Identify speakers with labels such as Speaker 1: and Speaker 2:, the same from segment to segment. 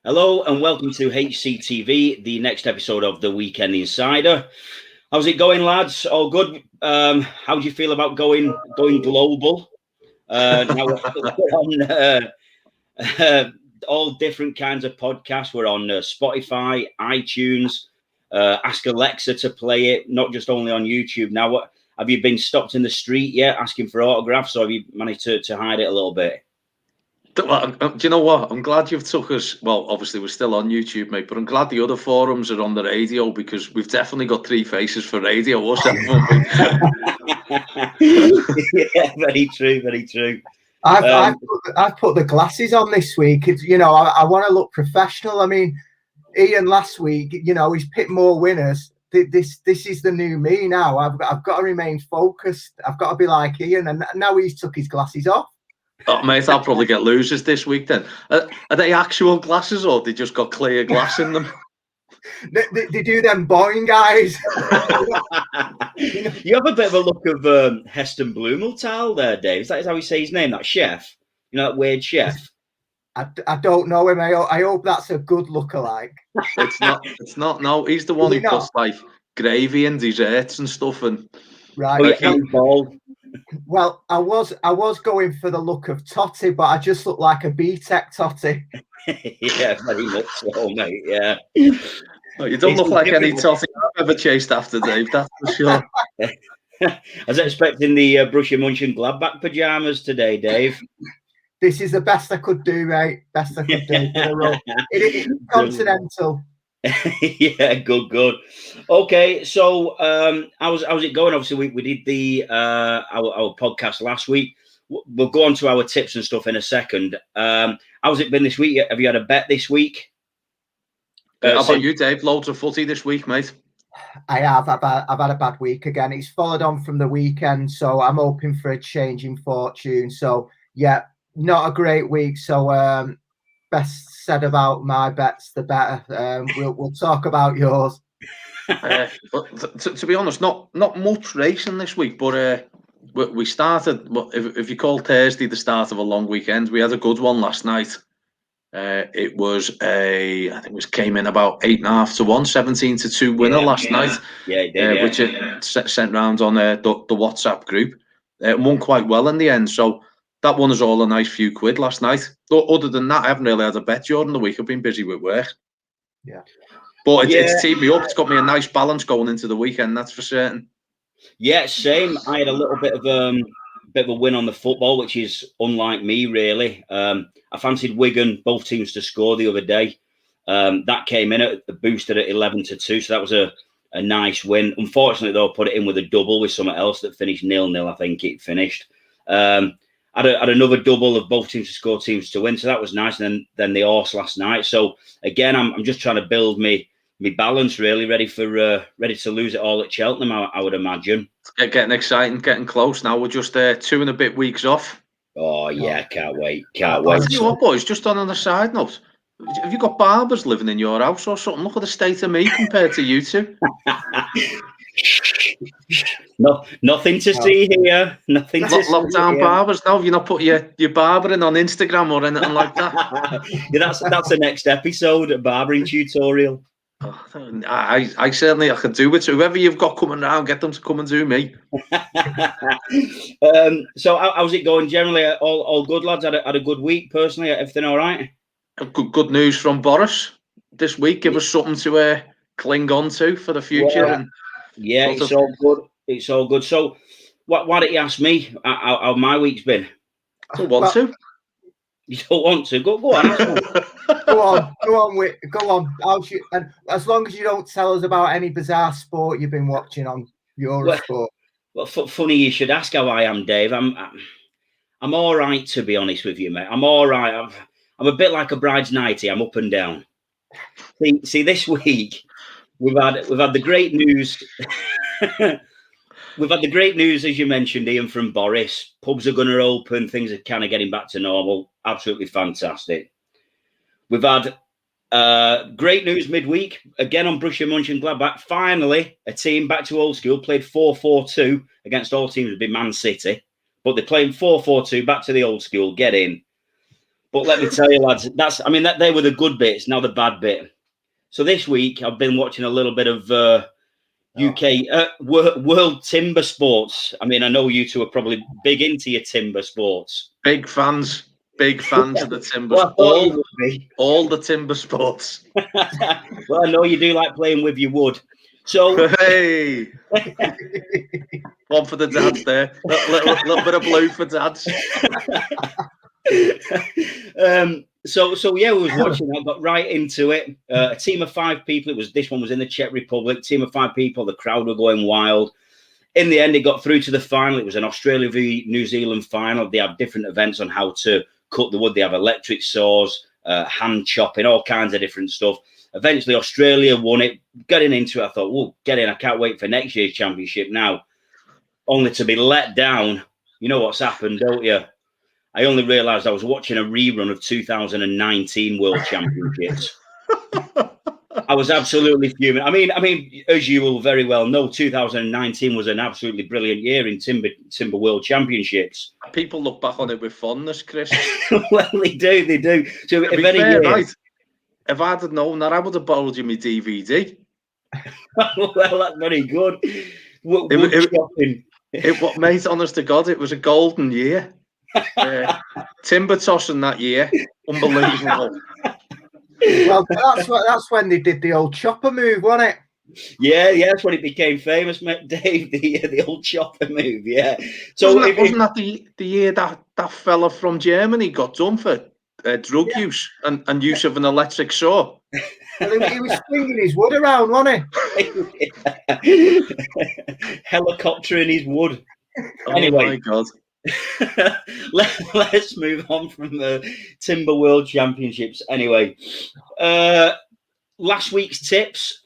Speaker 1: Hello and welcome to HCTV, the next episode of the Weekend Insider. How's it going, lads? All good? How do you feel about going global? Now we're on all different kinds of podcasts. We're on Spotify, iTunes. Ask Alexa to play it, not just only on YouTube. Now, what have you been stopped in the street yet asking for autographs, or have you managed to hide it a little bit?
Speaker 2: Do you know what? I'm glad you've took us. Well, obviously we're still on YouTube, mate, but I'm glad the other forums are on the radio because we've definitely got three faces for radio, haven't we?
Speaker 1: Yeah, very true, very true.
Speaker 3: I've put the glasses on this week. It's, I want to look professional. I mean, Ian last week, he's picked more winners. This is the new me now. I've got to remain focused. I've got to be like Ian, and now he's took his glasses off.
Speaker 2: Oh, mate, I'll probably get losers this week then. Are they actual glasses or they just got clear glass in them?
Speaker 3: They do them Boeing guys.
Speaker 1: You have a bit of a look of Heston Blumenthal there, Dave. Is that how he say his name? That chef? That weird chef?
Speaker 3: I don't know him. I hope that's a good lookalike.
Speaker 2: It's not. No, he's the one who puts like gravy and desserts and stuff. And
Speaker 3: right.
Speaker 1: Bald.
Speaker 3: Well, I was going for the look of Totty, but I just look like a BTEC Totty.
Speaker 1: Yeah, very much so, mate. Yeah.
Speaker 2: Oh, you don't look like any Totty I've ever chased after, Dave. That's for sure.
Speaker 1: I was expecting the Borussia Mönchengladbach pajamas today, Dave.
Speaker 3: This is the best I could do, mate. Best I could do. It's continental.
Speaker 1: Yeah, good. Okay, so how's it going? Obviously, we did the our podcast last week. We'll go on to our tips and stuff in a second. How's it been this week? Have you had a bet this week?
Speaker 2: How about you, Dave? Loads of footy this week, mate.
Speaker 3: I have. I've had a bad week again. It's followed on from the weekend, so I'm hoping for a change in fortune. So yeah, not a great week. So best said about my bets, the better. We'll talk about yours.
Speaker 2: But to be honest, not much racing this week. But we started. If you call Thursday the start of a long weekend, we had a good one last night. It was I think it came in about 8.5 to 1, 17-2 winner last night.
Speaker 1: Yeah, it did.
Speaker 2: Which it sent round on the WhatsApp group. Won quite well in the end. So that won us all a nice few quid last night. Other than that, I haven't really had a bet during the week. I've been busy with work.
Speaker 3: Yeah.
Speaker 2: But it's teamed me up. It's got me a nice balance going into the weekend, that's for certain.
Speaker 1: Yeah, same. I had a little bit of a win on the football, which is unlike me, really. I fancied Wigan, both teams to score the other day. That came in boosted at 11-2, so that was a nice win. Unfortunately, though, I put it in with a double with someone else that finished 0-0, I think it finished. Had another double of both teams to score, teams to win, so that was nice. And then the horse last night. So again, I'm just trying to build me balance, really, ready to lose it all at Cheltenham. I would imagine.
Speaker 2: It's getting exciting, getting close now. We're just 2 and a bit weeks off.
Speaker 1: Oh yeah, can't wait.
Speaker 2: Tell you what, boys, just on a side note, have you got barbers living in your house or something? Look at the state of me compared to you two.
Speaker 1: No, nothing to see here. Nothing to see.
Speaker 2: Lockdown barbers. No, have you not put your barbering on Instagram or anything like that?
Speaker 1: Yeah, that's the next episode, a barbering tutorial.
Speaker 2: I certainly I can do it. Whoever you've got coming around, get them to come and do me.
Speaker 1: So how's it going generally? All good, lads. Had a good week personally. Everything all right?
Speaker 2: Good news from Boris this week. Give us something to cling on to for the future.
Speaker 1: Yeah, it's all good. It's all good. So, why don't you ask me how my week's been?
Speaker 2: I don't want to.
Speaker 1: You don't want to? Go on.
Speaker 3: Go on. And as long as you don't tell us about any bizarre sport you've been watching on Eurosport.
Speaker 1: Well, funny you should ask how I am, Dave. I'm all right, to be honest with you, mate. I'm all right. I'm a bit like a bride's nightie. I'm up and down. See, this week we've had the great news. We've had the great news, as you mentioned, Ian, from Boris. Pubs are going to open. Things are kind of getting back to normal. Absolutely fantastic. We've had great news midweek. Again on Borussia Mönchengladbach. Finally, a team back to old school. Played 4-4-2 against all teams would be Man City. But they're playing 4-4-2 back to the old school. Get in. But let me tell you, lads, they were the good bits. Now the bad bit. So this week I've been watching a little bit of UK world timber sports. I mean, I know you two are probably big into your timber sports.
Speaker 2: Big fans of the timber.
Speaker 1: Well, I thought you would be.
Speaker 2: All the timber sports.
Speaker 1: Well, I know you do like playing with your wood. So
Speaker 2: hey, one for the dads there. Little bit of blue for dads.
Speaker 1: So yeah, we was watching. I got right into it. A team of 5 people. This one was in the Czech Republic. Team of 5 people. The crowd were going wild. In the end, it got through to the final. It was an Australia v New Zealand final. They have different events on how to cut the wood. They have electric saws, hand chopping, all kinds of different stuff. Eventually, Australia won it. Getting into it, I thought, "Whoa, get in! I can't wait for next year's championship now." Only to be let down. You know what's happened, don't you? I only realised I was watching a rerun of 2019 World Championships. I was absolutely fuming. I mean, as you will very well know, 2019 was an absolutely brilliant year in timber World Championships.
Speaker 2: People look back on it with fondness, Chris.
Speaker 1: Well, they do. So
Speaker 2: to be fair, right, if I'd have known that, I would have borrowed you my DVD.
Speaker 1: Well, that's very good.
Speaker 2: Mate, honest to God, it was a golden year. Timber tossing that year, unbelievable.
Speaker 3: Well, that's when they did the old chopper move, wasn't it?
Speaker 1: Yeah, that's when it became famous, mate, Dave. The old chopper move, yeah. So
Speaker 2: wasn't that the year that fella from Germany got done for drug use and use of an electric saw?
Speaker 3: Well, he was swinging his wood around, wasn't
Speaker 1: he? Helicoptering his wood. Anyway,
Speaker 2: oh my God.
Speaker 1: Let's move on from the Timber World Championships. Anyway, last week's tips.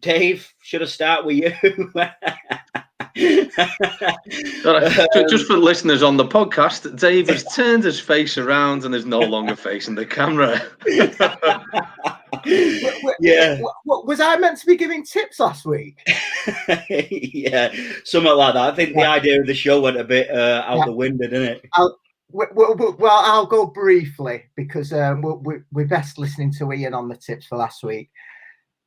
Speaker 1: Dave, should I start with you?
Speaker 2: Just for listeners on the podcast, Dave has turned his face around and is no longer facing the camera.
Speaker 1: Yeah.
Speaker 3: Was I meant to be giving tips last week?
Speaker 1: Yeah, something like that. I think the idea of the show went a bit out the window, didn't it?
Speaker 3: I'll go briefly because we're best listening to Ian on the tips for last week.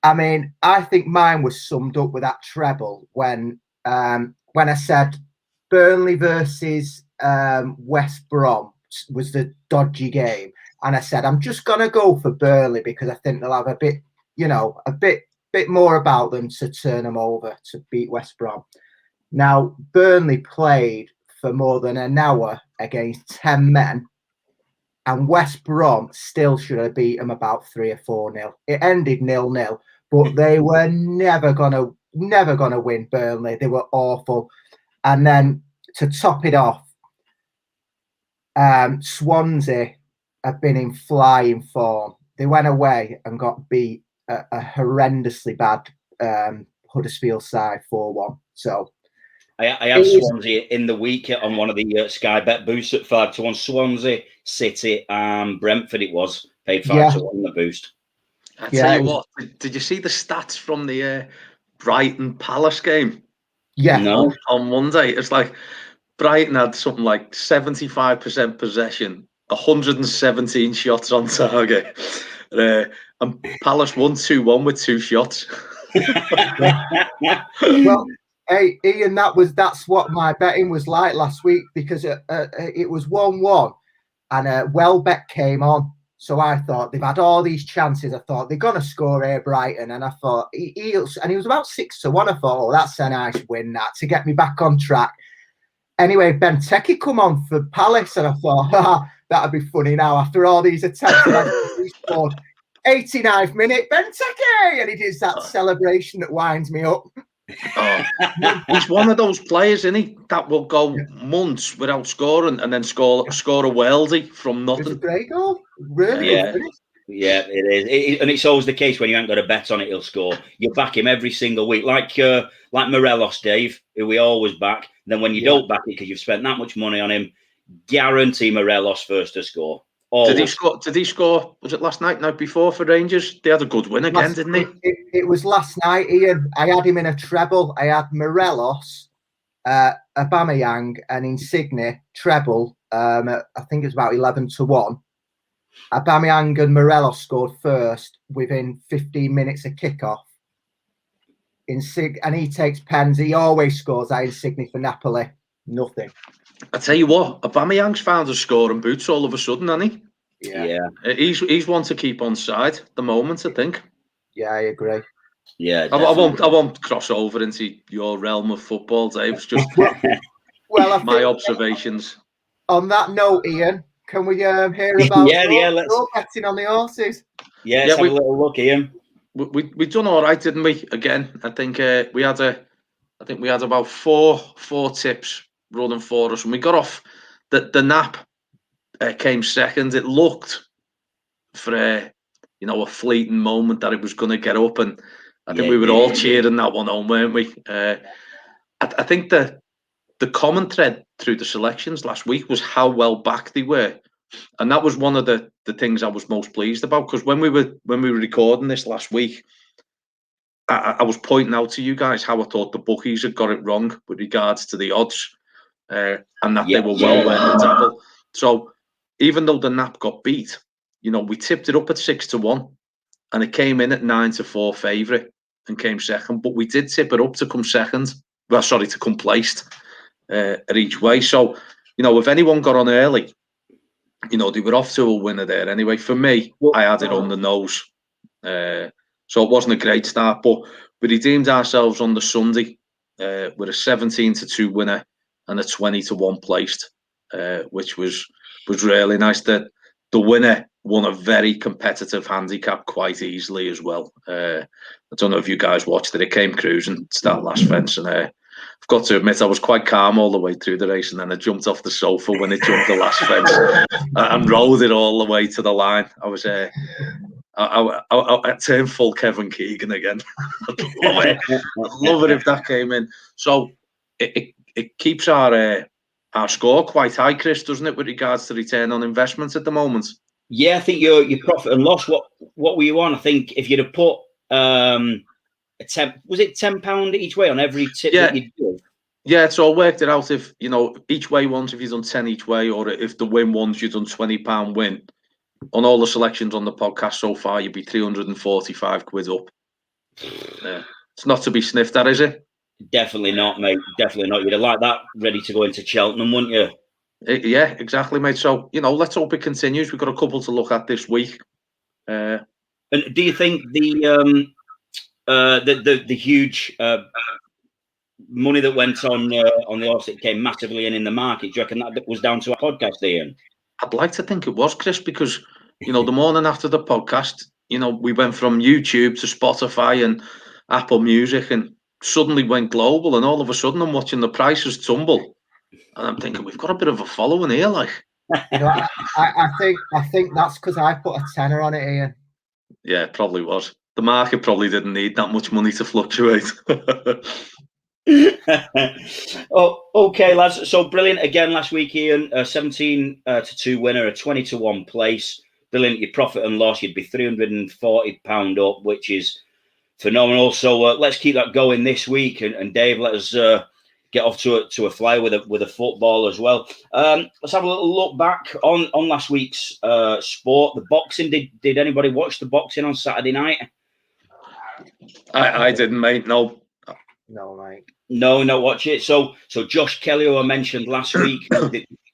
Speaker 3: I mean, I think mine was summed up with that treble when I said Burnley versus West Brom was the dodgy game. And I said, I'm just going to go for Burnley because I think they'll have a bit more about them to turn them over to beat West Brom. Now, Burnley played for more than an hour against 10 men, and West Brom still should have beat them about 3 or 4-0. It ended 0-0, but they were never gonna win. Burnley, they were awful. And then to top it off, Swansea have been in flying form. They went away and got beat a horrendously bad Huddersfield side 4-1. So
Speaker 1: I have Swansea in the week on one of the Sky Bet boosts at 5-1. Swansea, City, and Brentford. It was paid 5-1 in the boost.
Speaker 2: I tell you what, did you see the stats from the Brighton Palace game?
Speaker 3: Yeah,
Speaker 1: no.
Speaker 2: On Monday, it's like Brighton had something like 75% possession, 117 shots on target, and Palace won 2-1 with 2 shots.
Speaker 3: Well, hey Ian, that's what my betting was like last week because it was 1-1 and Welbeck came on. So I thought they've had all these chances. I thought they're going to score here, Brighton. And I thought he was about 6-1. I thought, that's a nice win that to get me back on track. Anyway, Benteke come on for Palace. And I thought, that'd be funny now after all these attempts. He scored 89th minute, Benteke. And he does that celebration that winds me up.
Speaker 2: Oh, he's one of those players, isn't he, that will go months without scoring and then score a worldie from nothing.
Speaker 3: It's a great goal, really.
Speaker 1: Yeah, it is, and it's always the case when you ain't got a bet on it, he'll score. You back him every single week, like Morelos, Dave, who we always back. Then when you don't back it because you've spent that much money on him, guarantee Morelos first to score.
Speaker 2: Always. Did he score? Was it last night? Night before for Rangers? They had a good win again, didn't they?
Speaker 3: It was last night, Ian. I had him in a treble. I had Morelos, Aubameyang and Insigne treble. I think it's about 11-1. Aubameyang and Morelos scored first within 15 minutes of kickoff. And he takes pens. He always scores that Insigne for Napoli. Nothing.
Speaker 2: I tell you what, Aubameyang's found a scoring boots all of a sudden, hasn't he?
Speaker 1: Yeah.
Speaker 2: He's one to keep on side at the moment, I think.
Speaker 3: Yeah, I agree.
Speaker 1: Yeah,
Speaker 2: I won't cross over into your realm of football, Dave. It's just
Speaker 3: well,
Speaker 2: my observations.
Speaker 3: On that note, Ian, can we hear about your betting on the horses?
Speaker 1: Yeah, let's have a little look, Ian.
Speaker 2: We done all right, didn't we? Again, I think we had about four tips running for us, and we got off. The nap came second. It looked for a fleeting moment that it was going to get up, and I think we were all cheering that one on, weren't we? I think the common thread through the selections last week was how well back they were, and that was one of the things I was most pleased about, because when we were recording this last week, I was pointing out to you guys how I thought the bookies had got it wrong with regards to the odds, and that they were well worth the tackle. So even though the nap got beat, we tipped it up at 6-1, and it came in at 9-4 favourite and came second. But we did tip it up to come second. Well, sorry, to come placed at each way. So if anyone got on early, they were off to a winner there anyway. For me, I had it on the nose. So it wasn't a great start, but we redeemed ourselves on the Sunday with a 17-2 winner and a 20-1 placed, which was really nice. The winner won a very competitive handicap quite easily as well. I don't know if you guys watched it. It came cruising to that last fence, and I've got to admit I was quite calm all the way through the race, and then I jumped off the sofa when it jumped the last fence and rolled it all the way to the line. I was I turned full Kevin Keegan again. I'd love it. I'd love it if that came in. So it keeps our score quite high, Chris, doesn't it, with regards to return on investment at the moment?
Speaker 1: Yeah, I think your profit and loss. What were you on? I think if you'd have put was it £10 each way on every tip that you do?
Speaker 2: Yeah, so I worked it out. If each way ones, if you've done 10 each way, or if the win ones, you've done £20 win. On all the selections on the podcast so far, you'd be 345 quid up. It's not to be sniffed at, is it?
Speaker 1: Definitely not, mate. Definitely not. You'd have liked that ready to go into Cheltenham, wouldn't you?
Speaker 2: Yeah, exactly, mate. So, let's hope it continues. We've got a couple to look at this week.
Speaker 1: And do you think the huge money that went on the horse that came massively in the market, do you reckon that was down to our podcast, Ian?
Speaker 2: I'd like to think it was, Chris, because the morning after the podcast, we went from YouTube to Spotify and Apple Music, and suddenly went global, and all of a sudden I'm watching the prices tumble, and I'm thinking we've got a bit of a following here, like.
Speaker 3: I think that's because I put a tenner on it, Ian.
Speaker 2: Yeah, it probably was. The market probably didn't need that much money to fluctuate.
Speaker 1: Oh, okay, lads. So brilliant again last week, Ian. 17-2 winner, a 20-1 place. Brilliant. Your profit and loss, you'd be £340 up, which is phenomenal. So let's keep that going this week. And Dave, let us get off to a flyer with a football as well. Let's have a little look back on last week's sport. The boxing. Did anybody watch the boxing on Saturday night?
Speaker 2: I didn't, mate. No,
Speaker 3: mate.
Speaker 1: No, not watch it. So Josh Kelly, who I mentioned last week,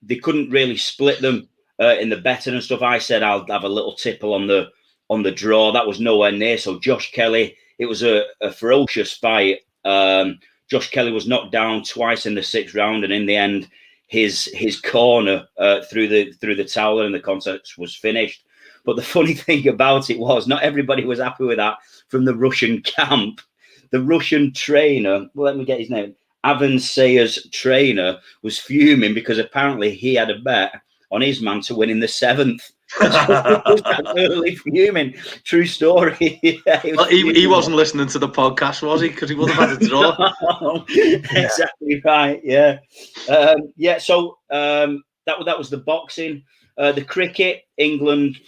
Speaker 1: they couldn't really split them in the betting and stuff. I said I'll have a little tipple on the draw. That was nowhere near. So Josh Kelly, it was a ferocious fight. Josh Kelly was knocked down twice in the 6th round, and in the end, his corner through the towel and the contest was finished. But the funny thing about it was not everybody was happy with that from the Russian camp. The Russian trainer, let me get his name, Avan Sayer's trainer, was fuming because apparently he had a bet on his man to win in the 7th. So he was absolutely fuming. True story. Yeah,
Speaker 2: he wasn't listening to the podcast, was he? Because he would have had a draw.
Speaker 1: No, exactly right. Yeah. So that was the boxing. The cricket, England,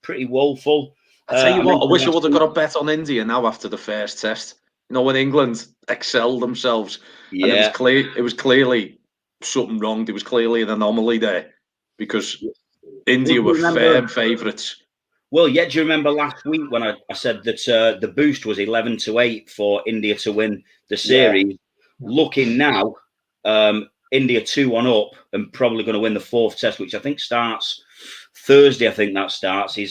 Speaker 1: pretty woeful.
Speaker 2: I tell you what, I wish I would have got a bet on India now after the first test. When England excel themselves.
Speaker 1: Yeah.
Speaker 2: And it was clearly something wrong. There was clearly an anomaly there because India were firm favourites.
Speaker 1: Well, yeah, do you remember last week when I said that the boost was 11-8 for India to win the series? Yeah. Looking now, India 2-1 up and probably going to win the fourth test, which I think starts Thursday. I think that starts.
Speaker 2: Do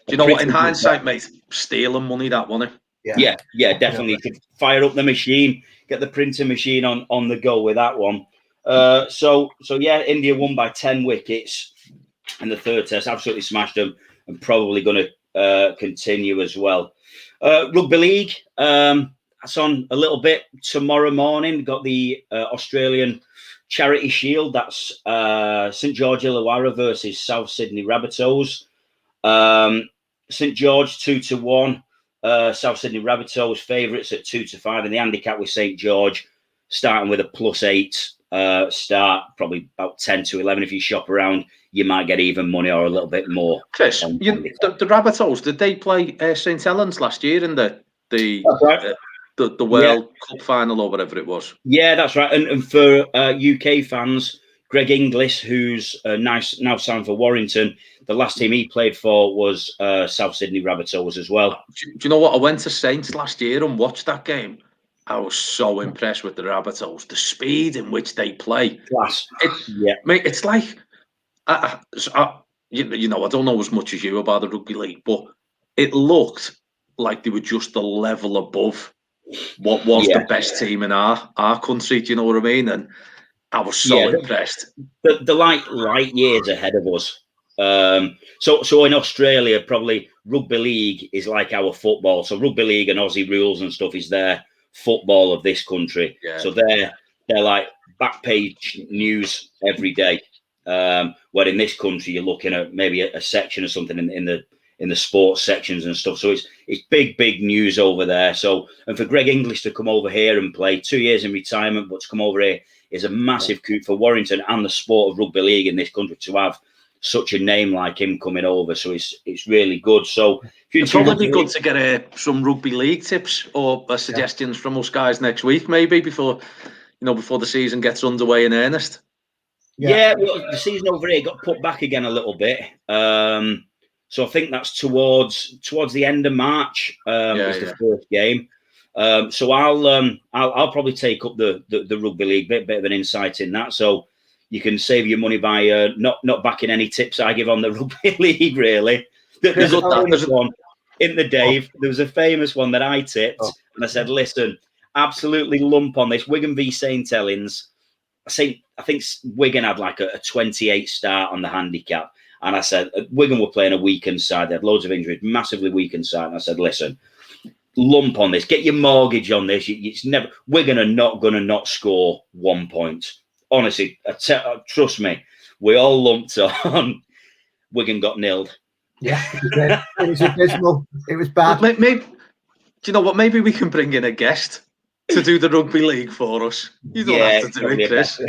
Speaker 2: you know what? In hindsight, mate, stealing money that one.
Speaker 1: Yeah, definitely. Could fire up the machine, get the printer machine on the go with that one. So yeah, India won by 10 wickets in the third test. Absolutely smashed them, and probably going to continue as well. Rugby League. That's on a little bit tomorrow morning. We've got the Australian Charity Shield. That's St George Illawarra versus South Sydney Rabbitohs. St George 2-1. South Sydney Rabbitohs favourites at 2-5, and the handicap with St George starting with a +8 start, probably about 10-11. If you shop around, you might get even money or a little bit more.
Speaker 2: Chris, the Rabbitohs, did they play St Helens last year in the World Cup final or whatever it was?
Speaker 1: Yeah, that's right. And for UK fans, Greg Inglis, who's now signed for Warrington, the last team he played for was South Sydney Rabbitohs as well.
Speaker 2: Do you know what? I went to Saints last year and watched that game. I was so impressed with the Rabbitohs, the speed in which they play.
Speaker 1: Class.
Speaker 2: Mate, it's like, I don't know as much as you about the rugby league, but it looked like they were just a level above what was the best team in our country. Do you know what I mean? And I was so impressed.
Speaker 1: The light years ahead of us. So in Australia, probably rugby league is like our football. So rugby league and Aussie rules and stuff is their football of this country. Yeah. So they're like back page news every day. Where in this country you're looking at maybe a section or something in the sports sections and stuff. So it's big news over there. So, and for Greg English to come over here and play 2 years in retirement, but to come over here is a massive coup for Warrington and the sport of rugby league in this country to have such a name like him coming over. So it's really good. So
Speaker 2: it'd probably be good to get some rugby league tips or suggestions from us guys next week, maybe before the season gets underway in earnest.
Speaker 1: Yeah, well, the season over here got put back again a little bit. So I think that's towards the end of March is the first game. So I'll probably take up the rugby league bit of an insight in that. So you can save your money by not backing any tips I give on the rugby league. Really, there's a famous one in the Dave. There was a famous one that I tipped, and I said, "Listen, absolutely lump on this Wigan v St Helens." I think Wigan had like a 28 start on the handicap. And I said, Wigan were playing a weakened side. They had loads of injuries, massively weakened side. And I said, listen, lump on this. Get your mortgage on this. Wigan are not going to not score 1 point. Honestly, trust me. We all lumped on. Wigan got nilled.
Speaker 3: Yeah, it was abysmal. It was bad.
Speaker 2: Maybe, do you know what? Maybe we can bring in a guest to do the rugby league for us. You don't have to do it, Chris.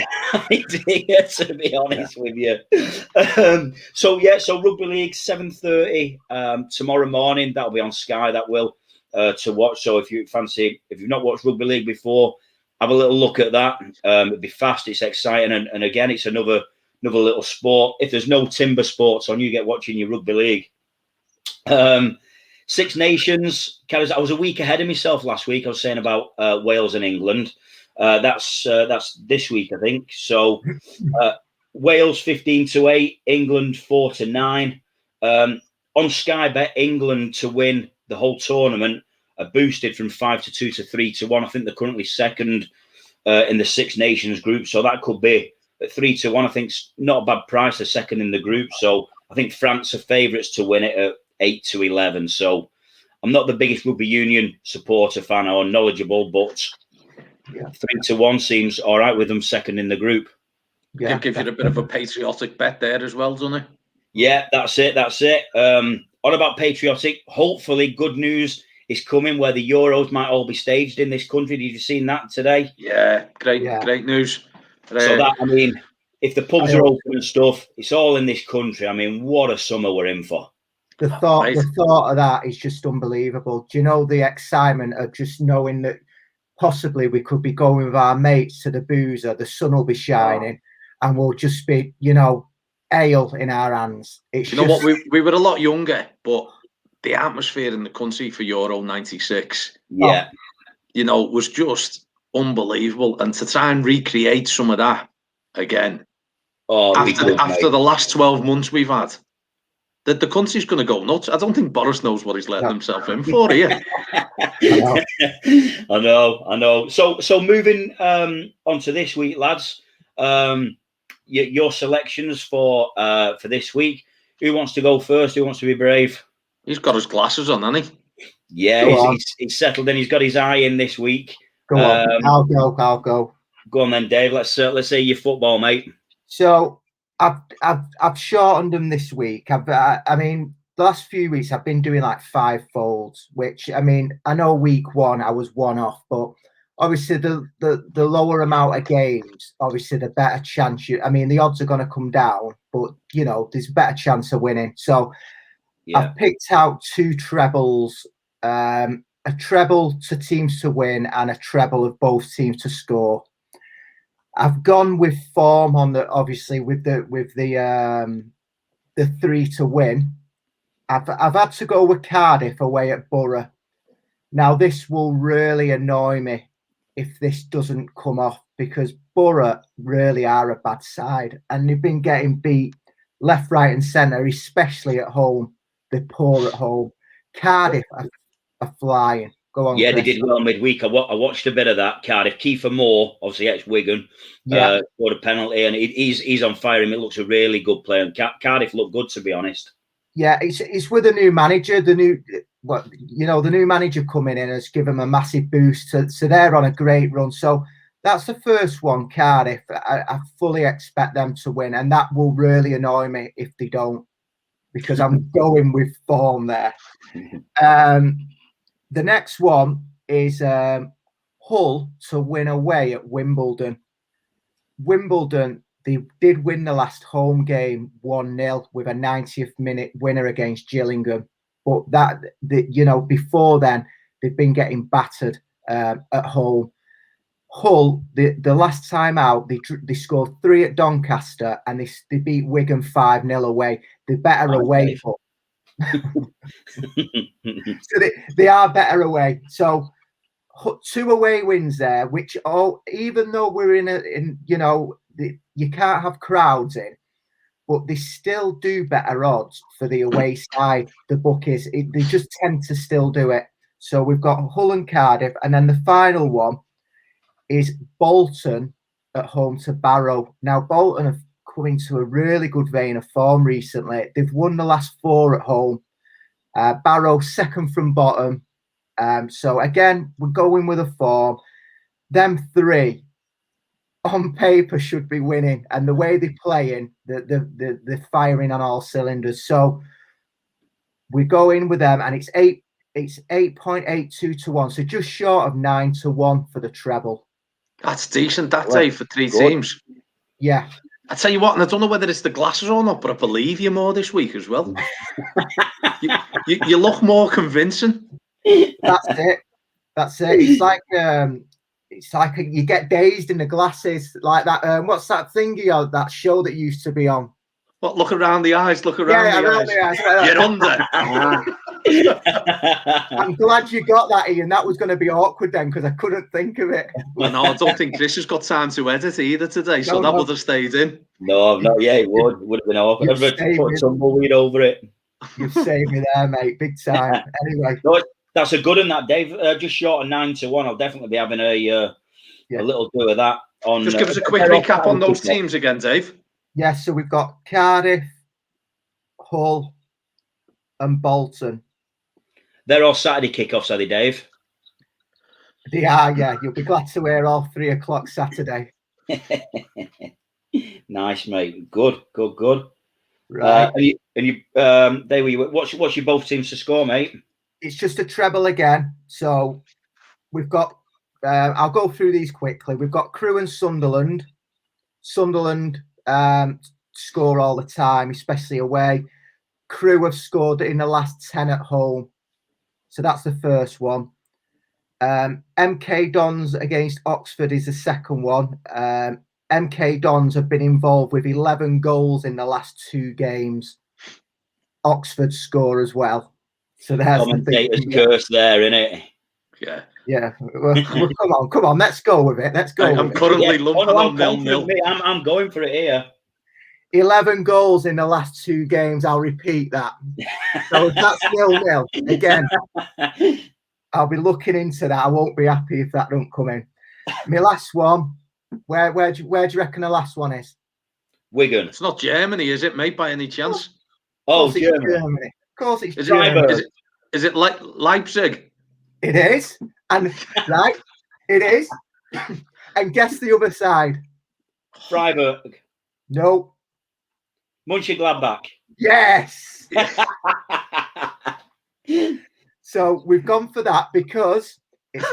Speaker 1: Idea, to be honest with you. So rugby league 7:30 tomorrow morning. That'll be on Sky. That will to watch. So if you've not watched rugby league before, have a little look at that. It'll be fast. It's exciting, and again, it's another little sport. If there's no timber sports on, you get watching your rugby league. Six Nations. I was a week ahead of myself last week. I was saying about Wales and England. That's this week, I think. So Wales 15-8, England 4-9. On Sky Bet, England to win the whole tournament are boosted from 5-2 to 3-1. I think they're currently second in the Six Nations group. So that could be at 3-1. I think it's not a bad price. They're second in the group. So I think France are favourites to win it at 8-11. So I'm not the biggest rugby union supporter fan or knowledgeable, but 3-1 seems all right with them second in the group.
Speaker 2: Yeah, give you a bit of a patriotic bet there as well, doesn't it?
Speaker 1: Yeah, that's it. On about patriotic, hopefully good news is coming where the Euros might all be staged in this country. Did you seen that today?
Speaker 2: Yeah, great news.
Speaker 1: So that, I mean, if the pubs are open and stuff, it's all in this country. I mean, what a summer we're in for.
Speaker 3: The thought of that is just unbelievable. Do you know the excitement of just knowing that possibly we could be going with our mates to the boozer, the sun will be shining, and we'll just be, you know, ale in our hands. It's
Speaker 2: you know what, we were a lot younger, but the atmosphere in the country for Euro 96,
Speaker 1: Yeah.
Speaker 2: you know, was just unbelievable. And to try and recreate some of that again, after the last 12 months we've had, that the country's going to go nuts. I don't think Boris knows what he's letting himself in for here.
Speaker 1: I know. So moving on to this week, lads. Your selections for this week. Who wants to go first? Who wants to be brave?
Speaker 2: He's got his glasses on, hasn't he?
Speaker 1: Yeah, he's settled in. He's got his eye in this week.
Speaker 3: Go on. I'll go.
Speaker 1: Go on then, Dave. Let's say your football, mate.
Speaker 3: So I've shortened them this week. I mean, the last few weeks I've been doing like 5 folds, which, I mean, I know week 1 I was 1 off, but obviously the lower amount of games, obviously the better chance I mean, the odds are going to come down, but you know, there's a better chance of winning. So I've picked out 2 trebles, a treble to teams to win and a treble of both teams to score. I've gone with form on the, obviously with the 3 to win. I've had to go with Cardiff away at Borough. Now this will really annoy me if this doesn't come off, because Borough really are a bad side and they've been getting beat left, right and centre, especially at home. They're poor at home. Cardiff are flying. Go on.
Speaker 1: Yeah,
Speaker 3: Chris.
Speaker 1: they did well midweek. I watched a bit of that. Cardiff. Kiefer Moore, obviously ex-Wigan, scored a penalty, and he's on fire. It looks a really good player. And Cardiff look good, to be honest. Yeah,
Speaker 3: it's with a new manager. The new manager coming in has given them a massive boost. So they're on a great run. So that's the first one, Cardiff. I fully expect them to win, and that will really annoy me if they don't, because I'm going with form there. The next one is Hull to win away at Wimbledon. Wimbledon, they did win the last home game 1-0 with a 90th minute winner against Gillingham. But before then, they've been getting battered at home. Hull, the last time out, they scored 3 at Doncaster and they beat Wigan 5-0 away. They're better away. So they are better away. So 2 away wins there, which even though we're you can't have crowds in, but they still do better odds for the away side. The bookies, they just tend to still do it. So we've got Hull and Cardiff, and then the final one is Bolton at home to Barrow. Now Bolton have come into a really good vein of form recently. They've won the last 4 at home. Barrow second from bottom. So again, we're going with a form. Them 3 on paper should be winning, and the way they're playing, they're firing on all cylinders. So we go in with them, and it's 8.82 to 1, so just short of 9 to 1 for the treble.
Speaker 2: That's decent, that day for 3 teams.
Speaker 3: Yeah.
Speaker 2: I tell you what, and I don't know whether it's the glasses or not, but I believe you more this week as well. you look more convincing.
Speaker 3: That's it. It's like you get dazed in the glasses, like that. What's that thing? That show that used to be on.
Speaker 2: What? Look around the eyes. Look around the eyes. You're under.
Speaker 3: I'm glad you got that, Ian. That was going to be awkward then, because I couldn't think of it.
Speaker 2: Well, no, I don't think Chris has got time to edit either today, so that would have stayed in.
Speaker 1: No, yeah, it would have been awkward. I've put tumbleweed over it.
Speaker 3: You've saved me there, mate, big time. Anyway,
Speaker 1: no, that's a good one, that, Dave. Just short of 9 to 1. I'll definitely be having a little do of that.
Speaker 2: Just give us a quick recap on those teams again, Dave.
Speaker 3: Yeah, so we've got Cardiff, Hull, and Bolton. They're
Speaker 1: all Saturday kickoffs, are they, Dave?
Speaker 3: They are, yeah. You'll be glad to hear all 3 o'clock Saturday.
Speaker 1: Nice, mate. Good.
Speaker 3: Right.
Speaker 1: What's your both teams to score, mate?
Speaker 3: It's just a treble again. So we've got, I'll go through these quickly. We've got Crewe and Sunderland. Sunderland score all the time, especially away. Crewe have scored in the last 10 at home. So that's the first one. MK Dons against Oxford is the second one. MK Dons have been involved with 11 goals in the last 2 games. Oxford score as well. So there's
Speaker 1: commentator's curse there, innit?
Speaker 2: Yeah.
Speaker 3: Yeah. Well, come on. Let's go with it. Let's go.
Speaker 2: I'm currently lumping on 0-0.
Speaker 1: I'm going for it here.
Speaker 3: 11 goals in the last 2 games. I'll repeat that. So if that's 0-0 again, I'll be looking into that. I won't be happy if that don't come in. My last one. Where do you reckon the last one is?
Speaker 1: Wigan.
Speaker 2: It's not Germany, is it, mate? By any chance?
Speaker 1: Oh, Germany.
Speaker 3: Of course, it's
Speaker 2: is
Speaker 3: Germany.
Speaker 2: Is it like Leipzig?
Speaker 3: It is, and right, it is. And guess the other side.
Speaker 1: Freiburg.
Speaker 3: No.
Speaker 1: Mönchengladbach.
Speaker 3: Yes. So we've gone for that because it's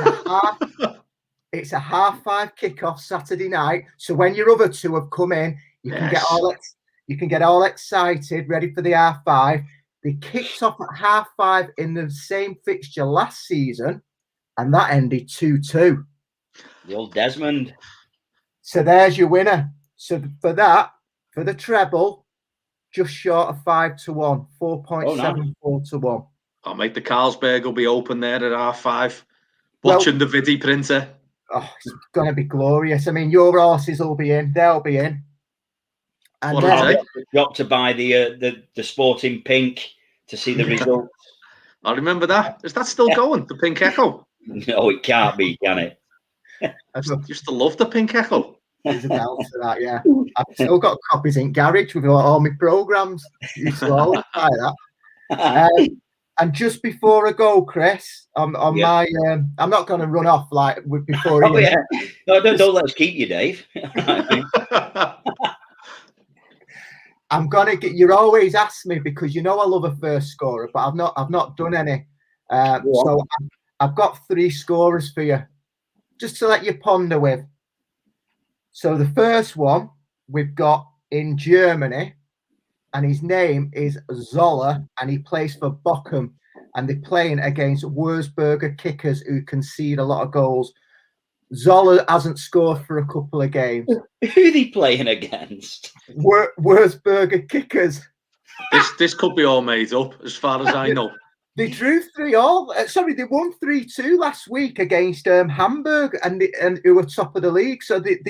Speaker 3: a 5:30 kickoff Saturday night. So when your other 2 have come in, you can get all excited, ready for the 5:30. They kicked off at 5:30 in the same fixture last season, and that ended 2-2.
Speaker 1: The old Desmond.
Speaker 3: So there's your winner. So for the treble, just short of 5-1, 4.74 to 1.
Speaker 2: I'll make the Carlsberg will be open there at 5:30, watching the Vidi printer.
Speaker 3: Oh, it's going to be glorious. I mean, your horses will be in. They'll be in. And
Speaker 2: What
Speaker 3: then,
Speaker 1: got to buy the Sporting Pink to see the results.
Speaker 2: I remember that. Is that still going? The Pink Echo?
Speaker 1: No, it can't be, can it?
Speaker 2: I used to love the Pink Echo.
Speaker 3: There's a doubt to that, yeah. I've still got copies in garage with all my programs. You used to always buy that. And just before I go, Chris, on my, I'm not going to run off like before.
Speaker 1: Oh, yeah. No, don't let us keep you, Dave.
Speaker 3: I'm gonna get. You always ask me because you know I love a first scorer, but I've not done any. So I've got 3 scorers for you, just to let you ponder with. So the first one we've got in Germany, and his name is Zoller, and he plays for Bochum, and they're playing against Wurzburger kickers who concede a lot of goals. Zoller hasn't scored for a couple of games.
Speaker 1: Who are they playing against?
Speaker 3: Wurzburger kickers.
Speaker 2: This could be all made up, as far as I know.
Speaker 3: They drew 3-3. Sorry, they won 3-2 last week against Hamburg, and who were top of the league. So they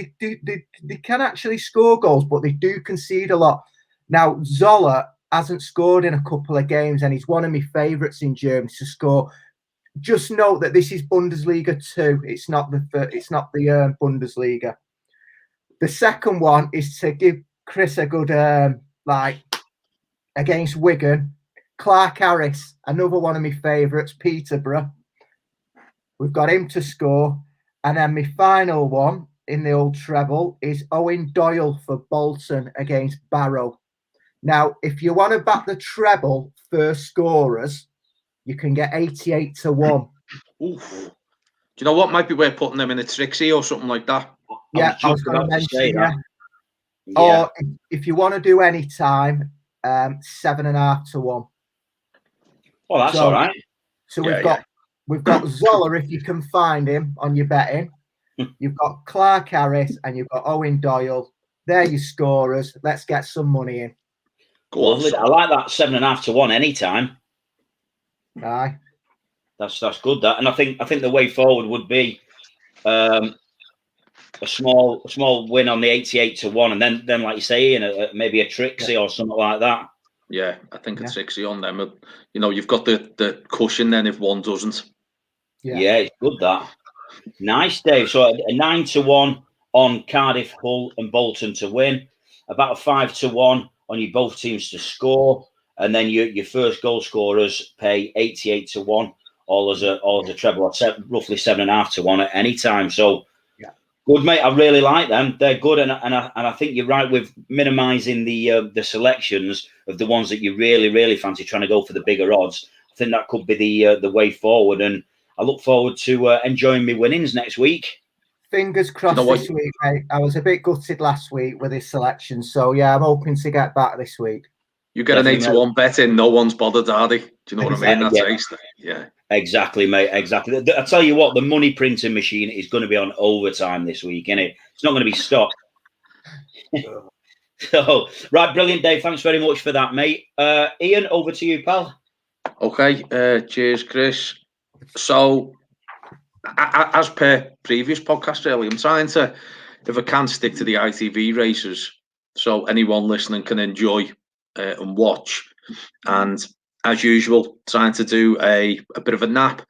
Speaker 3: can actually score goals, but they do concede a lot. Now Zoller hasn't scored in a couple of games, and he's one of my favourites in Germany to score. Just note that this is Bundesliga 2. It's not the Bundesliga. The second one is to give Chris a good against Wigan. Clark Harris, another one of my favourites, Peterborough. We've got him to score. And then my final one in the old treble is Owen Doyle for Bolton against Barrow. Now, if you want to back the treble first scorers, you can get 88 to 1.
Speaker 2: Oof. Do you know what? Might be worth putting them in a Trixie or something like that.
Speaker 3: Yeah, I was going to mention that.
Speaker 1: Yeah.
Speaker 3: Or if you want to do any time, 7.5 to 1.
Speaker 1: Well, that's all right.
Speaker 3: So we've got Zoller if you can find him on your betting. You've got Clark Harris and you've got Owen Doyle. They're your scorers. Let's get some money in.
Speaker 1: Lovely. I like that 7.5 to 1 anytime.
Speaker 3: Aye.
Speaker 1: That's good. That, and I think the way forward would be a small win on the 88 to 1, and then like you say, maybe a Trixie or something like that.
Speaker 2: Yeah, I think a Trixie on them. You know, you've got the cushion then if one doesn't.
Speaker 1: Yeah, it's good that. Nice, Dave. So a 9 to 1 on Cardiff, Hull, and Bolton to win. About a 5 to 1 on your both teams to score, and then your first goal scorers pay 88 to 1. All as a treble, roughly 7.5 to 1 at any time. So good, mate. I really like them. They're good, and I think you're right with minimising the selections of the ones that you really fancy, trying to go for the bigger odds. I think that could be the way forward, and I look forward to enjoying my winnings next week.
Speaker 3: Fingers crossed this week, mate. I was a bit gutted last week with his selection, so yeah, I'm hoping to get back this week.
Speaker 2: You get an 8 to 1 bet in, no one's bothered, are they? Do you know what I mean? That's ace. Yeah.
Speaker 1: Exactly, mate. Exactly. I tell you what, the money printing machine is going to be on overtime this week, isn't it? It's not going to be stopped. So, right, brilliant, Dave. Thanks very much for that, mate. Ian, over to you, pal.
Speaker 2: Okay, cheers, Chris. So, as per previous podcast, really, I'm trying to, if I can, stick to the ITV races, so anyone listening can enjoy and watch. And as usual, trying to do a bit of a nap,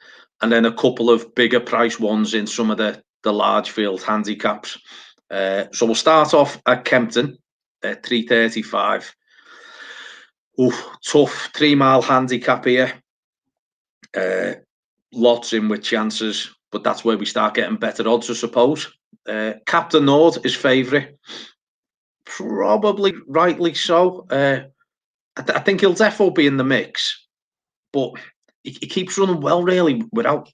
Speaker 2: and then a couple of bigger price ones in some of the large field handicaps. So we'll start off at Kempton, 335. Tough 3 mile handicap here. Lots in with chances, but that's where we start getting better odds, I suppose. Captain Nord is favourite, probably rightly so. I think he'll definitely be in the mix, but he keeps running well, really, without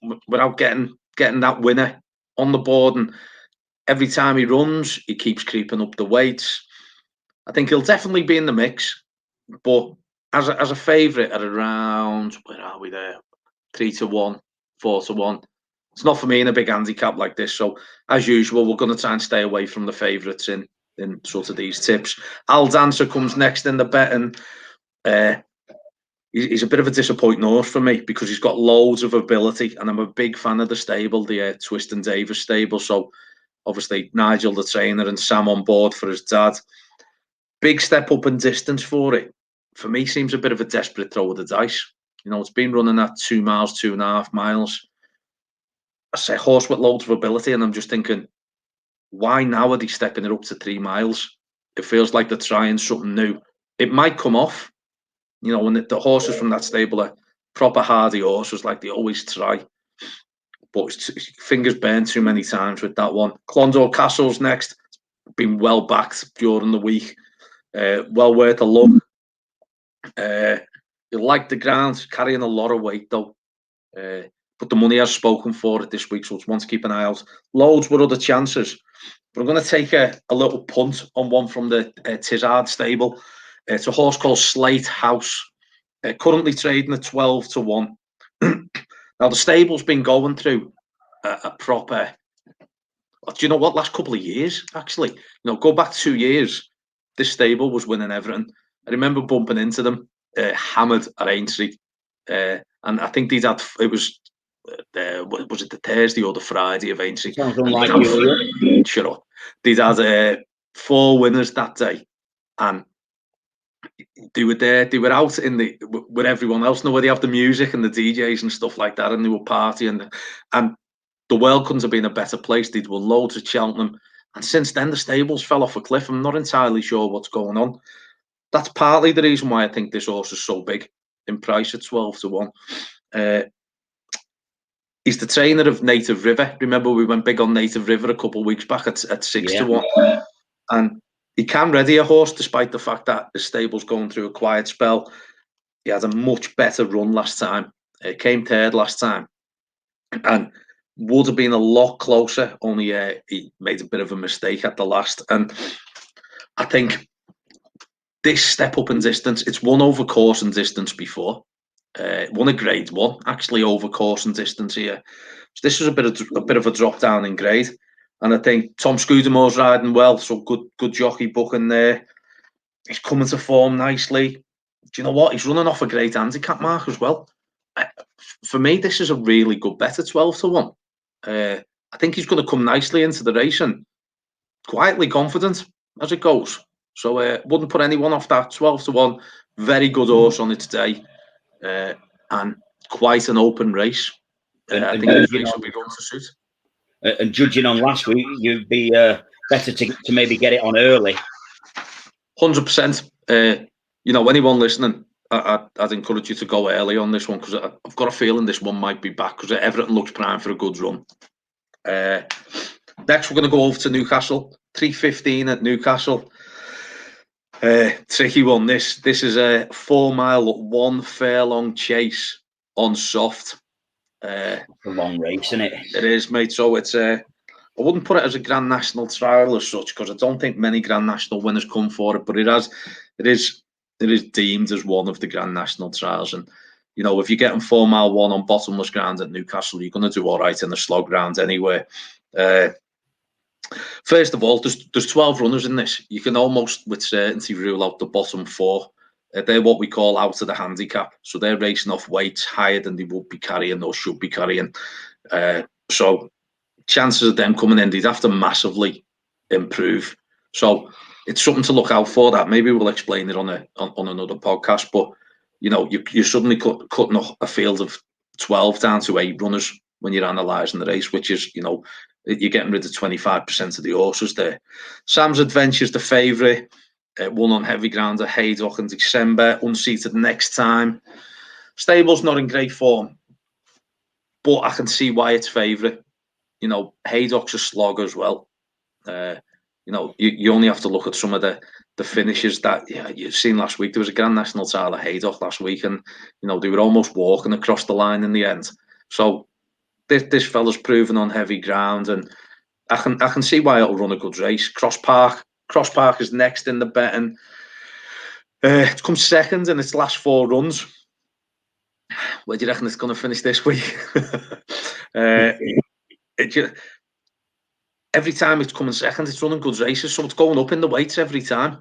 Speaker 2: getting that winner on the board. And every time he runs, he keeps creeping up the weights. I think he'll definitely be in the mix, but as a favourite at around, where are we there? 3-1, 4-1. It's not for me in a big handicap like this. So as usual, we're going to try and stay away from the favourites in sort of these tips. Al Dancer comes next in the bet, and he's a bit of a disappointing horse for me because he's got loads of ability, and I'm a big fan of the stable, the Twist and Davis stable. So obviously Nigel the trainer and Sam on board for his dad. Big step up in distance for it. For me, seems a bit of a desperate throw of the dice. You know, it's been running at 2 miles, 2.5 miles. I say horse with loads of ability, and I'm just thinking, why now are they stepping it up to 3 miles? It feels like they're trying something new. It might come off, you know, when the horses from that stable are proper hardy horses, like they always try. But fingers burned too many times with that one. Clondor Castle's next. Been well backed during the week. Well worth a look. You like the ground, carrying a lot of weight though. But the money has spoken for it this week, so it's one to keep an eye out. Loads with other chances. But I'm going to take a little punt on one from the Tizard stable. It's a horse called Slate House. Currently trading at 12-1. Now, the stable's been going through a proper... Do you know what? Last couple of years, actually. You know, go back 2 years. This stable was winning everything. I remember bumping into them, hammered at Aintree. And I think they'd had... It was it the Thursday or the Friday of Aintree?
Speaker 1: Sounds unlike you.
Speaker 2: Shut up. They'd had 4 winners that day. And they were there, they were out in the with everyone else. Where they have the music and the DJs and stuff like that, and they were partying, and the world couldn't have been a better place. They'd won loads at Cheltenham, and since then the stables fell off a cliff. I'm not entirely sure what's going on. That's partly the reason why I think this horse is so big in price at 12-1. He's the trainer of Native River. Remember, we went big on Native River a couple of weeks back at 6-1, and he can ready a horse despite the fact that the stable's going through a quiet spell. He had a much better run last time. Came third last time, and would have been a lot closer. Only he made a bit of a mistake at the last. And I think this step up in distance, it's won over course and distance before. Won a grade 1 actually over course and distance here. So this was a bit of a drop down in grade. And I think Tom Scudamore's riding well, so good jockey booking there. He's coming to form nicely. Do you know what? He's running off a great handicap mark as well. For me, this is a really good bet at 12-1. I think he's going to come nicely into the race and quietly confident as it goes. So wouldn't put anyone off that. 12-1, very good horse on its day, and quite an open race. I think this race will be run to suit.
Speaker 1: And judging on last week, you'd be better to maybe get it on early.
Speaker 2: 100%. You know, anyone listening, I'd encourage you to go early on this one, because I've got a feeling this one might be back, because everything looks prime for a good run. Next, we're going to go over to Newcastle. 3:15 at Newcastle. Tricky one. This is a 4 mile, 1 furlong chase on soft.
Speaker 1: It's a long race, isn't it?
Speaker 2: It is, mate. So it's I wouldn't put it as a Grand National trial as such, because I don't think many Grand National winners come for it. But it is deemed as one of the Grand National trials, and You know, if you're getting 4 mile 1 on bottomless ground at Newcastle, you're going to do all right in the slog ground anyway. First of all, there's 12 runners in this. You can almost with certainty rule out the bottom 4. They're what we call out of the handicap. So they're racing off weights higher than they would be carrying or should be carrying. So chances of them coming in, they'd have to massively improve. So it's something to look out for. That maybe we'll explain it on another podcast. But you know, you're suddenly cutting a field of 12 down to 8 runners when you're analysing the race, which is, you know, you're getting rid of 25% of the horses there. Sam's Adventure's the favourite. Won on heavy ground at Haydock in December, unseated next time. Stable's not in great form, but I can see why it's favourite. You know, Haydock's a slog as well. You know, you only have to look at some of the finishes that you've seen last week. There was a Grand National title at Haydock last week, and you know they were almost walking across the line in the end. So this fella's proven on heavy ground, and I can see why it'll run a good race. Cross Park is next in the betting. It's come second in its last 4 runs. Where do you reckon it's going to finish this week? Every time it's coming second, it's running good races, so it's going up in the weights every time.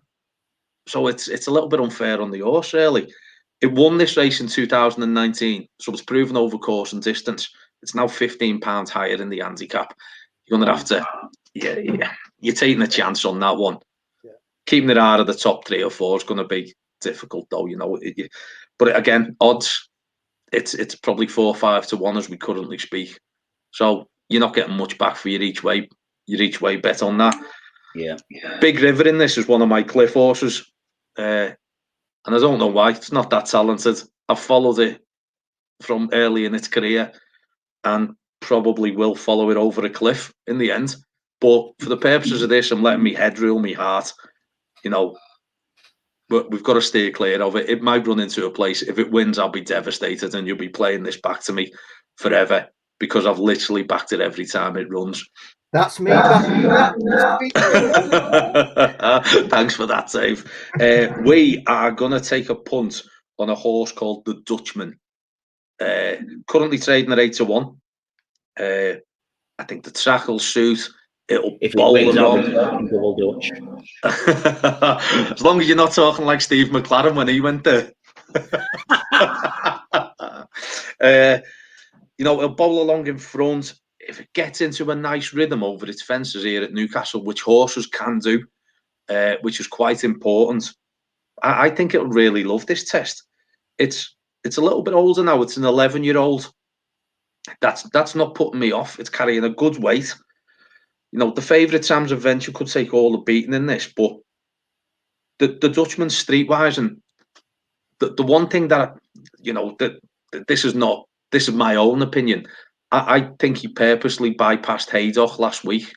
Speaker 2: So it's a little bit unfair on the horse, really. It won this race in 2019, so it's proven over course and distance. It's now £15 higher in the handicap. You're going to have to, you're taking a chance on that one. Yeah. Keeping it out of the top 3 or 4 is going to be difficult, though. You know, but again, odds, it's probably 4 or 5 to 1 as we currently speak. So you're not getting much back for your each way bet on that.
Speaker 1: Yeah.
Speaker 2: Big River in this is one of my cliff horses. And I don't know why. It's not that talented. I've followed it from early in its career and probably will follow it over a cliff in the end. But for the purposes of this, I'm letting me head rule me heart. You know, but we've got to steer clear of it. It might run into a place. If it wins, I'll be devastated and you'll be playing this back to me forever because I've literally backed it every time it runs.
Speaker 3: That's me.
Speaker 2: Thanks for that, Dave. We are going to take a punt on a horse called the Dutchman. Currently trading at 8 to 1. I think the track will suit. It'll bowl along.
Speaker 1: Dutch.
Speaker 2: As long as you're not talking like Steve McLaren when he went there. You know, it'll bowl along in front. If it gets into a nice rhythm over its fences here at Newcastle, which horses can do, which is quite important, I think it'll really love this test. It's a little bit older now. It's an 11-year-old. That's not putting me off. It's carrying a good weight. You know, the favourite Sam's Adventure could take all the beating in this, but the Dutchman streetwise, and the one thing that, you know, that this is my own opinion. I think he purposely bypassed Haydock last week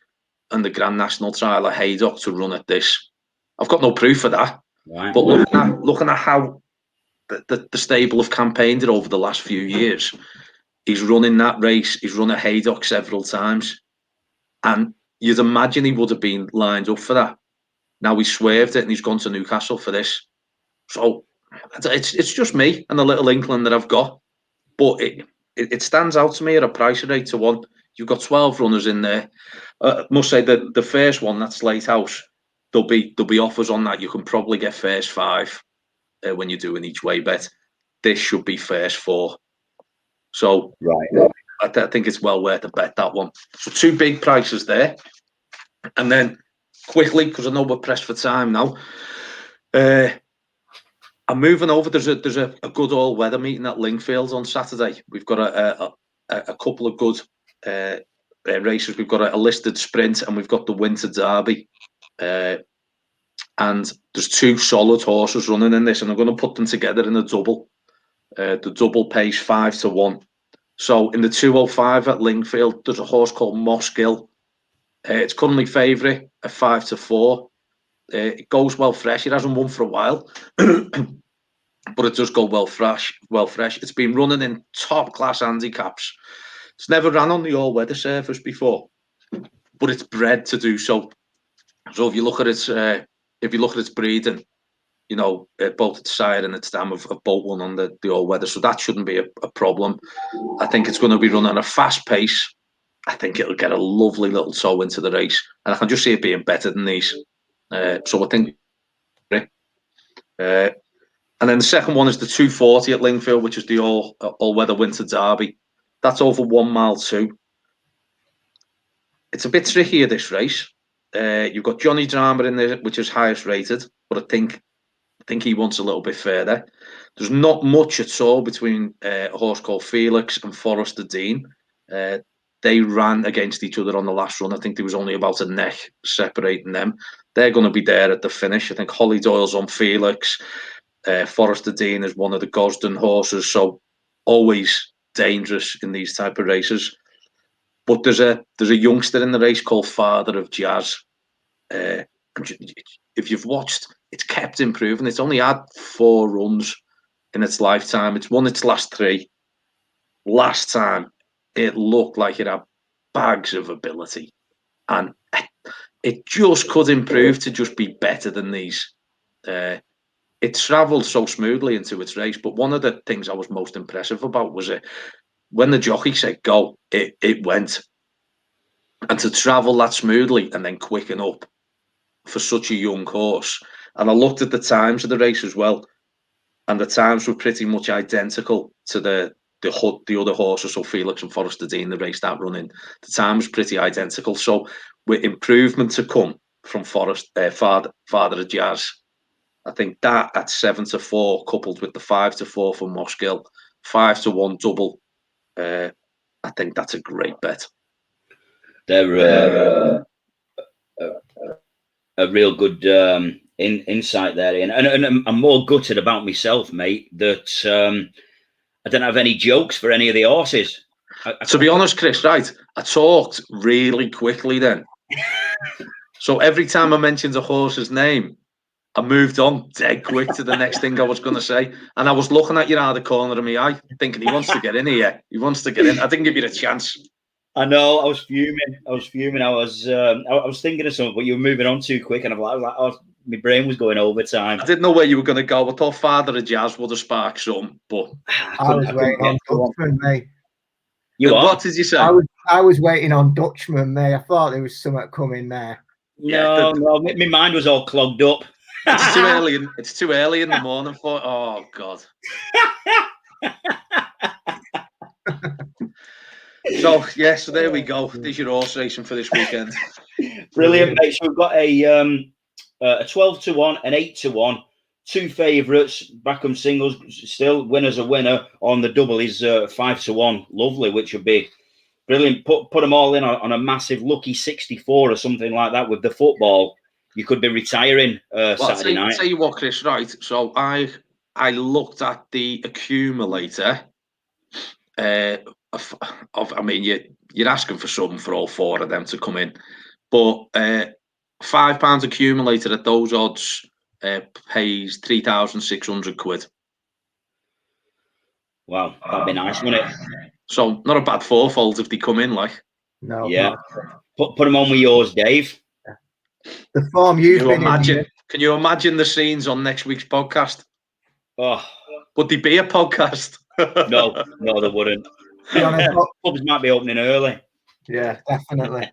Speaker 2: and the Grand National trial at Haydock to run at this. I've got no proof of that, right. But looking at how the stable have campaigned it over the last few years, he's running that race. He's run at Haydock several times, and you'd imagine he would have been lined up for that. Now he swerved it and he's gone to Newcastle for this. So it's just me and the little inkling that I've got, but it stands out to me at a price of 8 to 1. You've got 12 runners in there. Must say that the first one, that's Slate House, there'll be offers on that. You can probably get first 5 when you're doing each way bet. This should be first 4. So right. I think it's well worth a bet, that one. So 2 big prices there. And then quickly, because I know we're pressed for time now, I'm moving over. There's a good all-weather meeting at Lingfield on Saturday. We've got a couple of good races. We've got a listed sprint and we've got the Winter Derby. And there's 2 solid horses running in this, and I'm going to put them together in a double. The double pays 5 to 1. So in the 205 at Lingfield, there's a horse called Mossgill. It's currently favourite at 5 to 4. It goes well fresh. It hasn't won for a while, but it does go well fresh. It's been running in top class handicaps. It's never ran on the all-weather surface before, but it's bred to do so. So if you look at its breeding, you know, both at Sire and at Stam have both won on the all-weather, so that shouldn't be a problem. I think it's going to be run at a fast pace. I think it'll get a lovely little toe into the race, and I can just see it being better than these. So I think. And then the second one is the 240 at Lingfield, which is the all-weather winter derby. That's over 1 mile too. It's a bit trickier, this race. You've got Johnny Drama in there, which is highest rated, but I think he wants a little bit further. There's not much at all between a horse called Felix and Forrester Dean. They ran against each other on the last run. I think there was only about a neck separating them. They're going to be there at the finish. I think Holly Doyle's on Felix. Forrester Dean is one of the Gosden horses, so always dangerous in these type of races. But there's a youngster in the race called Father of Jazz. If you've watched, it's kept improving. It's only had 4 runs in its lifetime. It's won its last 3. Last time, it looked like it had bags of ability, and it just could improve to just be better than these. It travelled so smoothly into its race, but one of the things I was most impressive about was when the jockey said go, it went. And to travel that smoothly and then quicken up for such a young horse. And I looked at the times of the race as well, and the times were pretty much identical to the other horses, so Felix and Forrester Dean, the race that running. The time was pretty identical. So with improvement to come from Father of Jazz, I think that at 7-4, coupled with the 5-4 from Mossgill, 5-1 double, I think that's a great bet.
Speaker 1: They're a real good insight there, Ian. And I'm more gutted about myself, mate, that I don't have any jokes for any of the horses.
Speaker 2: To be honest, Chris, right, I talked really quickly then. So every time I mentioned a horse's name, I moved on dead quick to the next thing I was going to say. And I was looking at you out of the corner of my eye, thinking he wants to get in here. He wants to get in. I didn't give you a chance.
Speaker 1: I know. I was fuming. I was thinking of something, but you were moving on too quick, and I was like, oh, my brain was going overtime.
Speaker 2: I didn't know where you were going to go. I thought Father of Jazz would have sparked some, but
Speaker 3: I was waiting on Dutchman, mate.
Speaker 2: What did you say?
Speaker 3: I was waiting on Dutchman, mate. I thought there was something coming there.
Speaker 1: No, my mind was all clogged up.
Speaker 2: It's too early. It's too early in the morning for. Oh God. So there we go. There's your horse racing for this weekend.
Speaker 1: Brilliant, mate. So we've got a 12-1, an 8-1, 2 favourites, Brackham singles. Still, winner's a winner. On the double is 5-1. Lovely, which would be brilliant. Put them all in on a massive lucky 64 or something like that with the football. You could be retiring Saturday night.
Speaker 2: I'll tell you what, Chris, right? So I looked at the accumulator. I mean, you're asking for something for all 4 of them to come in, but £5 accumulator at those odds pays 3,600 quid.
Speaker 1: Wow, that'd be nice, wouldn't it?
Speaker 2: So not a bad fourfold if they come in, like.
Speaker 3: No.
Speaker 1: Yeah. Put them on with yours, Dave.
Speaker 3: The form you've been
Speaker 2: in. Can you imagine the scenes on next week's podcast?
Speaker 1: Oh,
Speaker 2: would there be a podcast?
Speaker 1: No, they wouldn't. Pubs might be opening early.
Speaker 3: Yeah, definitely.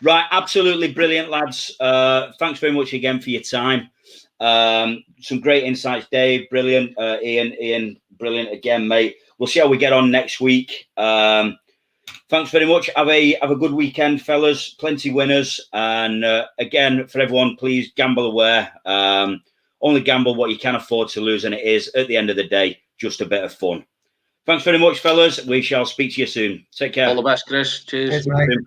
Speaker 1: Right, absolutely brilliant, lads. Thanks very much again for your time. Some great insights, Dave. Brilliant. Ian, brilliant again, mate. We'll see how we get on next week. Thanks very much. Have a good weekend, fellas. Plenty winners. And again, for everyone, please gamble aware. Only gamble what you can afford to lose. And it is, at the end of the day, just a bit of fun. Thanks very much, fellas. We shall speak to you soon. Take care.
Speaker 2: All the best, Chris. Cheers.
Speaker 3: Cheers, mate.